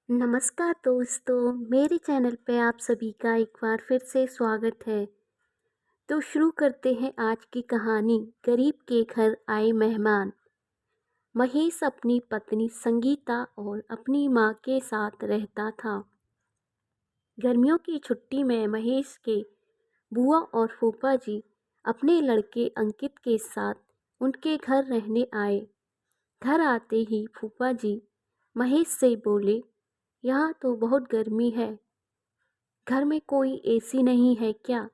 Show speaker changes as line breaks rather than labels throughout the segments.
नमस्कार दोस्तों, मेरे चैनल पे आप सभी का एक बार फिर से स्वागत है। तो शुरू करते हैं आज की कहानी। गरीब के घर आए मेहमान। महेश अपनी पत्नी संगीता और अपनी माँ के साथ रहता था। गर्मियों की छुट्टी में महेश के बुआ और फूफा जी अपने लड़के अंकित के साथ उनके घर रहने आए। घर आते ही फूफा जी महेश से बोले, यहाँ तो बहुत गर्मी है, घर में कोई एसी नहीं है क्या?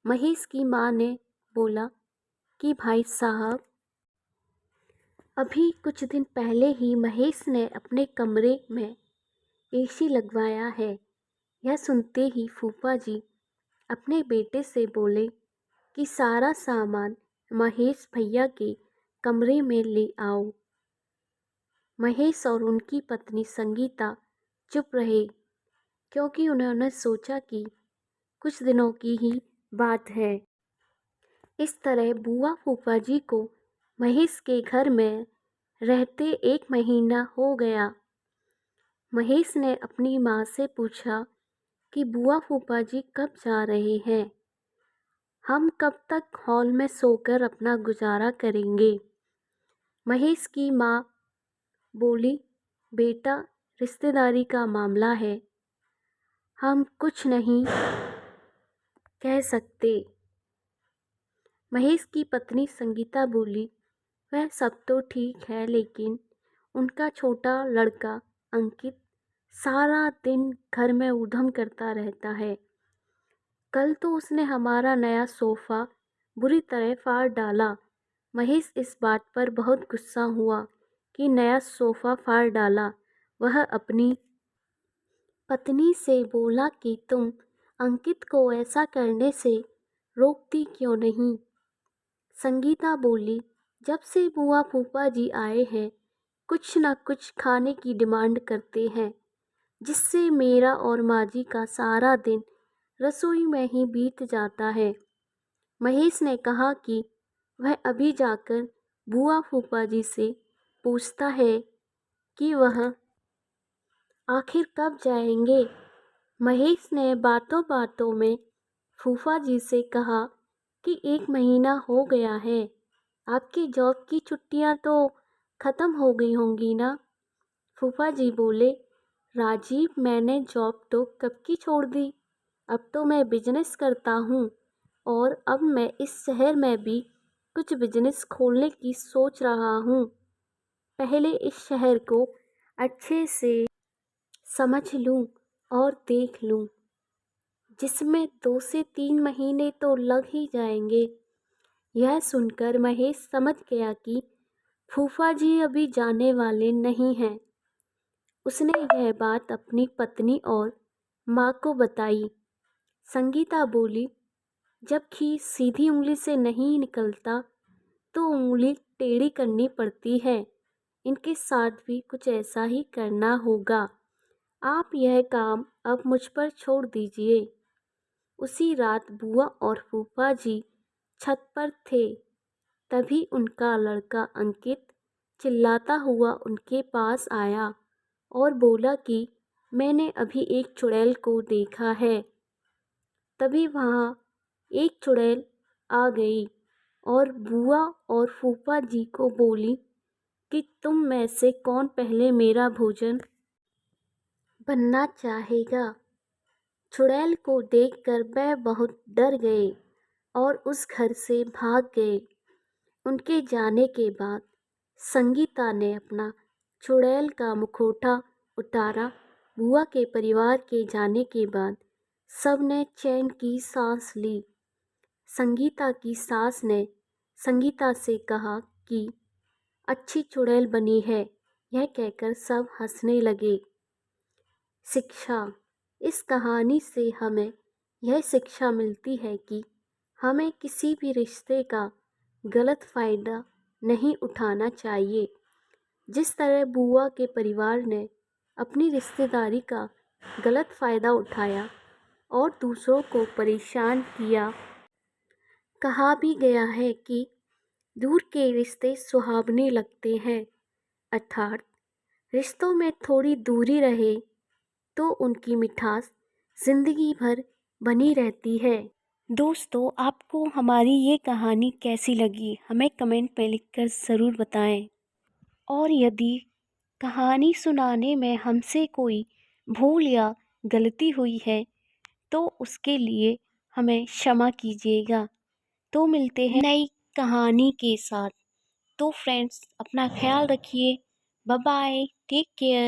महेश की माँ ने बोला कि भाई साहब, अभी कुछ दिन पहले ही महेश ने अपने कमरे में एसी लगवाया है। यह सुनते ही फूफा जी अपने बेटे से बोले कि सारा सामान महेश भैया के कमरे में ले आओ। महेश और उनकी पत्नी संगीता चुप रहे, क्योंकि उन्होंने सोचा कि कुछ दिनों की ही बात है। इस तरह बुआ फूफा जी को महेश के घर में रहते 1 महीना हो गया। महेश ने अपनी माँ से पूछा कि बुआ फूफा जी कब जा रहे हैं? हम कब तक हॉल में सोकर अपना गुजारा करेंगे? महेश की माँ बोली, बेटा, रिश्तेदारी का मामला है, हम कुछ नहीं कह सकते। महेश की पत्नी संगीता बोली, वह सब तो ठीक है, लेकिन उनका छोटा लड़का अंकित सारा दिन घर में ऊधम करता रहता है। कल तो उसने हमारा नया सोफ़ा बुरी तरह फाड़ डाला। महेश इस बात पर बहुत गुस्सा हुआ कि नया सोफ़ा फाड़ डाला। वह अपनी पत्नी से बोला कि तुम अंकित को ऐसा करने से रोकती क्यों नहीं? संगीता बोली, जब से बुआ फूफा जी आए हैं, कुछ न कुछ खाने की डिमांड करते हैं, जिससे मेरा और माँ जी का सारा दिन रसोई में ही बीत जाता है। महेश ने कहा कि वह अभी जाकर बुआ फूफा जी से पूछता है कि वह आखिर कब जाएंगे। महेश ने बातों बातों में फूफा जी से कहा कि 1 महीना हो गया है, आपकी जॉब की छुट्टियां तो ख़त्म हो गई होंगी ना? फूफा जी बोले, राजीव, मैंने जॉब तो कब की छोड़ दी। अब तो मैं बिजनेस करता हूँ और अब मैं इस शहर में भी कुछ बिजनेस खोलने की सोच रहा हूँ। पहले इस शहर को अच्छे से समझ लूँ और देख लूँ, जिसमें 2 से 3 महीने तो लग ही जाएंगे। यह सुनकर महेश समझ गया कि फूफा जी अभी जाने वाले नहीं हैं। उसने यह बात अपनी पत्नी और माँ को बताई। संगीता बोली, जब घी सीधी उंगली से नहीं निकलता तो उंगली टेढ़ी करनी पड़ती है। इनके साथ भी कुछ ऐसा ही करना होगा। आप यह काम अब मुझ पर छोड़ दीजिए। उसी रात बुआ और फूफा जी छत पर थे। तभी उनका लड़का अंकित चिल्लाता हुआ उनके पास आया और बोला कि मैंने अभी एक चुड़ैल को देखा है। तभी वहाँ एक चुड़ैल आ गई और बुआ और फूफा जी को बोली कि तुम में से कौन पहले मेरा भोजन बनना चाहेगा। चुड़ैल को देखकर वह बहुत डर गए और उस घर से भाग गए। उनके जाने के बाद संगीता ने अपना चुड़ैल का मुखौटा उतारा। बुआ के परिवार के जाने के बाद सबने चैन की सांस ली। संगीता की सास ने संगीता से कहा कि अच्छी चुड़ैल बनी है। यह कहकर सब हंसने लगे। शिक्षा। इस कहानी से हमें यह शिक्षा मिलती है कि हमें किसी भी रिश्ते का गलत फ़ायदा नहीं उठाना चाहिए। जिस तरह बुआ के परिवार ने अपनी रिश्तेदारी का गलत फ़ायदा उठाया और दूसरों को परेशान किया। कहा भी गया है कि दूर के रिश्ते सुहावने लगते हैं, अर्थात रिश्तों में थोड़ी दूरी रहे तो उनकी मिठास जिंदगी भर बनी रहती है। दोस्तों, आपको हमारी ये कहानी कैसी लगी हमें कमेंट में लिखकर ज़रूर बताएं। और यदि कहानी सुनाने में हमसे कोई भूल या गलती हुई है तो उसके लिए हमें क्षमा कीजिएगा। तो मिलते हैं नई कहानी के साथ। तो फ्रेंड्स, अपना ख्याल रखिए। Bye bye, take care.